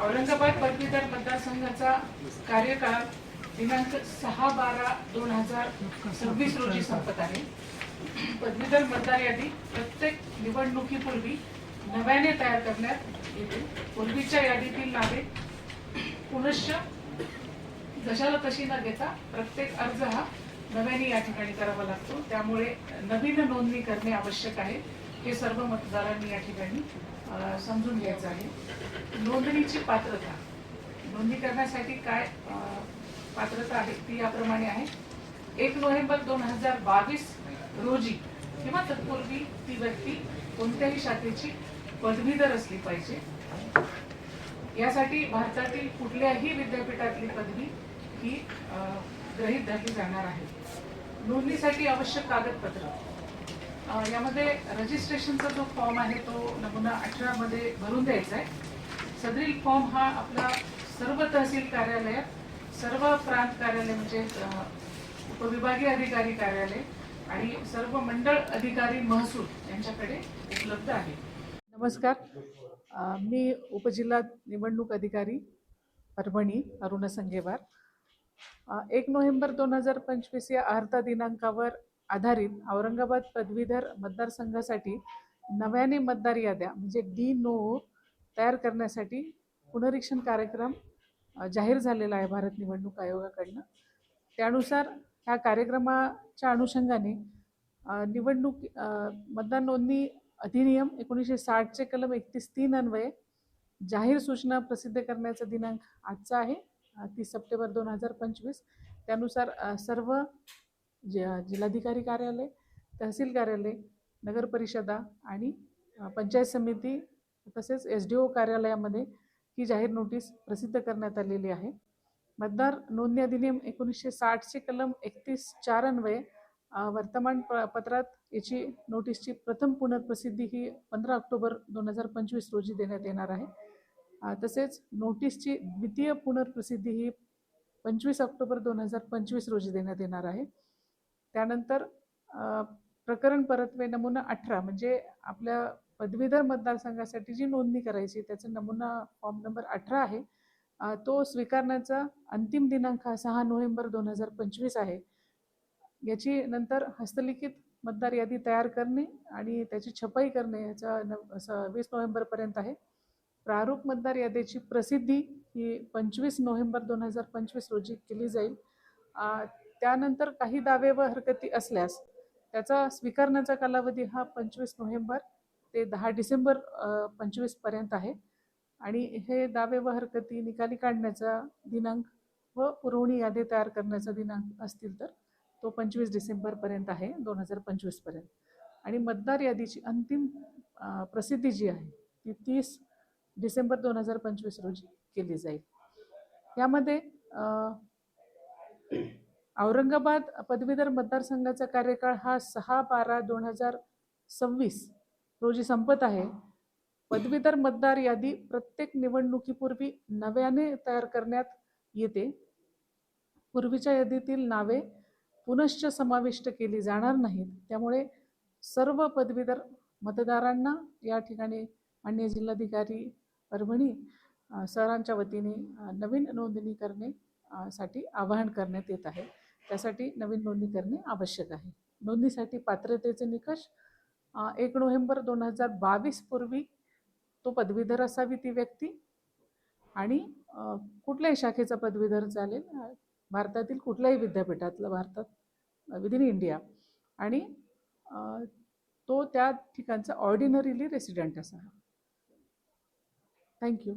औरंगाबाद पदवीधर मतदारसंघाचा कार्यकाळ दिनांक 6/12/2026 रोजी संपत आहे. पदवीधर मतदार यादी प्रत्येक निवडणुकीपूर्वी नव्याने तयार करण्यात येते. पूर्वीच्या यादीतील नावे पुनश्च जशाला तशी न घेता प्रत्येक अर्ज हा नव्याने या ठिकाणी करावा लागतो. त्यामुळे नवीन नोंदणी करणे आवश्यक आहे. हे सर्व मतदारांनी या ठिकाणी समजून घ्यायचं आहे. नोंदणीची पात्रता, नोंदणी करण्यासाठी काय पात्रता आहे ती याप्रमाणे आहे. 1 नोव्हेंबर 2022 रोजी किंवा तत्पूर्वी ती व्यक्ती कोणत्याही शाखेची पदवीधर असली पाहिजे. यासाठी भारतातील कुठल्याही विद्यापीठातली पदवी ही गृहीत धरली जाणार आहे. नोंदणीसाठी आवश्यक कागदपत्र, यामध्ये रजिस्ट्रेशनचा जो फॉर्म आहे तो नमुना 18 मध्ये भरून द्यायचा आहे. सदरील फॉर्म हा आपला सर्व तहसील कार्यालयात, सर्व प्रांत कार्यालय म्हणजे उपविभागीय अधिकारी कार्यालय आणि सर्व मंडळ अधिकारी महसूल यांच्याकडे उपलब्ध आहे. नमस्कार, मी उपजिल्हा निवडणूक अधिकारी परभणी अरुणा संगेवार. 1 नोव्हेंबर 2025 या अर्धा दिनांकावर आधारित औरंगाबाद पदवीधर मतदारसंघासाठी नव्याने मतदार याद्या म्हणजे डी-नो तयार करण्यासाठी पुनरीक्षण कार्यक्रम जाहीर झालेला आहे भारत निवडणूक आयोगाकडनं. त्यानुसार ह्या कार्यक्रमाच्या अनुषंगाने निवडणूक मतदार नोंदणी अधिनियम 1960 चे कलम 31(3) अन्वये जाहीर सूचना प्रसिद्ध करण्याचा दिनांक आजचा आहे, 30 सप्टेंबर 2025. त्यानुसार सर्व जिल्हाधिकारी कार्यालय, तहसील कार्यालय, नगर परिषदा आणि पंचायत समिती तसेच SDO कार्यालयामध्ये ही जाहीर नोटीस प्रसिद्ध करण्यात आलेली आहे. मतदार नोंदणी अधिनियम 1960 चे कलम 31(4) अन्वये वर्तमानपत्रात याची नोटीसची प्रथम पुनर्प्रसिद्धी ही 15 ऑक्टोबर 2025 रोजी देण्यात येणार आहे. तसेच नोटीसची द्वितीय पुनर्प्रसिद्धी ही 25 ऑक्टोबर 2025 रोजी देण्यात येणार आहे. त्यानंतर प्रकरण परतवे नमुना 18 म्हणजे आपल्या पदवीधर मतदारसंघासाठी जी नोंदणी करायची त्याचा नमुना फॉर्म नंबर 18 आहे. तो स्वीकारण्याचा अंतिम दिनांक हा 6 नोव्हेंबर 2025 आहे. याची नंतर हस्तलिखित मतदार यादी तयार करणे आणि त्याची छपाई करणे याचा 20 नोव्हेंबरपर्यंत आहे. प्रारूप मतदार यादीची प्रसिद्धी ही 25 नोव्हेंबर 2025 रोजी केली जाईल. त्यानंतर काही दावे व हरकती असल्यास त्याचा स्वीकारण्याचा कालावधी हा 25 नोव्हेंबर ते 10 डिसेंबर 25 पर्यंत आहे. आणि हे दावे व हरकती निकाली काढण्याचा दिनांक व पुरवणी यादी तयार करण्याचा दिनांक असतील तर तो 25 डिसेंबर पर्यंत आहे 2025 पर्यंत. आणि मतदार यादीची अंतिम प्रसिद्धी जी आहे ती 30 डिसेंबर 2025 रोजी केली जाईल. यामध्ये औरंगाबाद पदवीधर मतदारसंघाचा कार्यकाळ हा 6/12/2026 रोजी संपत आहे. पदवीधर मतदार यादी प्रत्येक निवडणुकीपूर्वी नव्याने तयार करण्यात येते. पूर्वीच्या यादीतील नावे पुनश्च समाविष्ट केली जाणार नाहीत. त्यामुळे सर्व पदवीधर मतदारांना या ठिकाणी माननीय जिल्हाधिकारी परभणी सरांच्या वतीने नवीन नोंदणी करणे साठी आवाहन करण्यात येत आहे. त्यासाठी नवीन नोंदणी करणे आवश्यक आहे. नोंदणीसाठी पात्रतेचे निकष 1 नोव्हेंबर 2022 पूर्वी तो पदवीधर असावी ती व्यक्ती आणि कुठल्याही शाखेचा पदवीधर चालेल, भारतातील कुठल्याही विद्यापीठातलं, भारतात विदिन इंडिया, आणि तो त्या ठिकाणचा ऑर्डिनरीली रेसिडेंट असावा. थँक्यू.